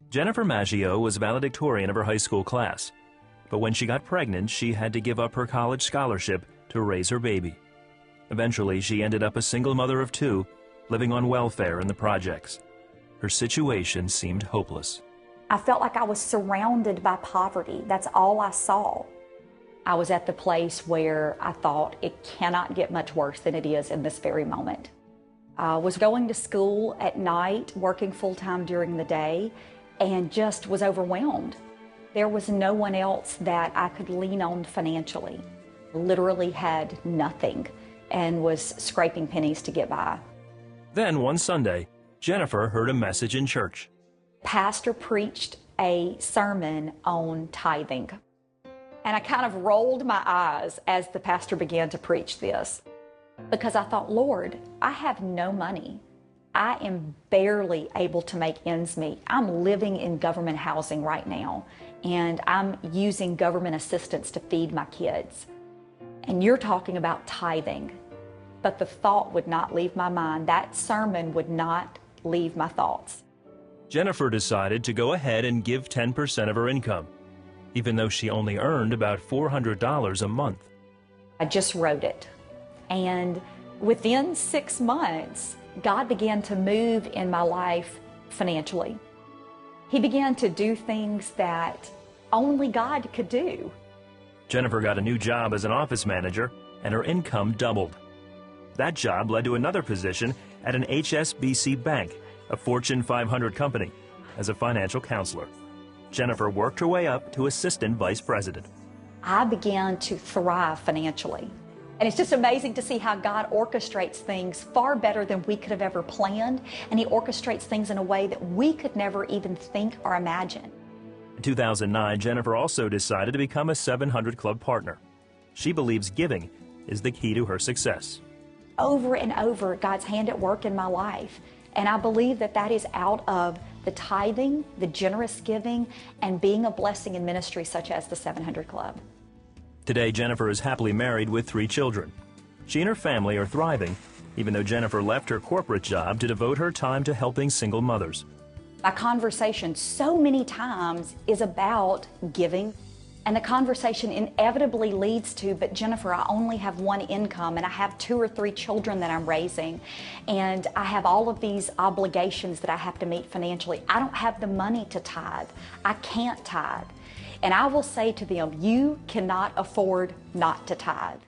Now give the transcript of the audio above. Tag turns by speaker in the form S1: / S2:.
S1: Jennifer Maggio was valedictorian of her high school class, but when she got pregnant, she had to give up her college scholarship to raise her baby. Eventually, she ended up a single mother of two, living on welfare in the projects. Her situation seemed hopeless.
S2: I felt like I was surrounded by poverty. That's all I saw. I was at the place where I thought it cannot get much worse than it is in this very moment. I was going to school at night, working full-time during the day, and just was overwhelmed. There was no one else that I could lean on financially. Literally had nothing and was scraping pennies to get by.
S1: Then one Sunday, Jennifer heard a message in church.
S2: Pastor preached a sermon on tithing. And I kind of rolled my eyes as the pastor began to preach this, because I thought, Lord, I have no money. I am barely able to make ends meet. I'm living in government housing right now, and I'm using government assistance to feed my kids. And you're talking about tithing. But the thought would not leave my mind. That sermon would not leave my thoughts.
S1: Jennifer decided to go ahead and give 10% of her income, even though she only earned about $400 a month.
S2: I just wrote it. And within 6 months, God began to move in my life financially. He began to do things that only God could do.
S1: Jennifer got a new job as an office manager, and her income doubled. That job led to another position at an HSBC bank, a Fortune 500 company, as a financial counselor. Jennifer worked her way up to assistant vice president.
S2: I began to thrive financially. And it's just amazing to see how God orchestrates things far better than we could have ever planned. And He orchestrates things in a way that we could never even think or imagine.
S1: In 2009, Jennifer also decided to become a 700 Club partner. She believes giving is the key to her success.
S2: Over and over, God's hand at work in my life. And I believe that that is out of the tithing, the generous giving, and being a blessing in ministry such as the 700 Club.
S1: Today, Jennifer is happily married with 3 children. She and her family are thriving, even though Jennifer left her corporate job to devote her time to helping single mothers.
S2: My conversation so many times is about giving, and the conversation inevitably leads to, but Jennifer, I only have one income, and I have 2 or 3 children that I'm raising, and I have all of these obligations that I have to meet financially. I don't have the money to tithe. I can't tithe. And I will say to them, you cannot afford not to tithe.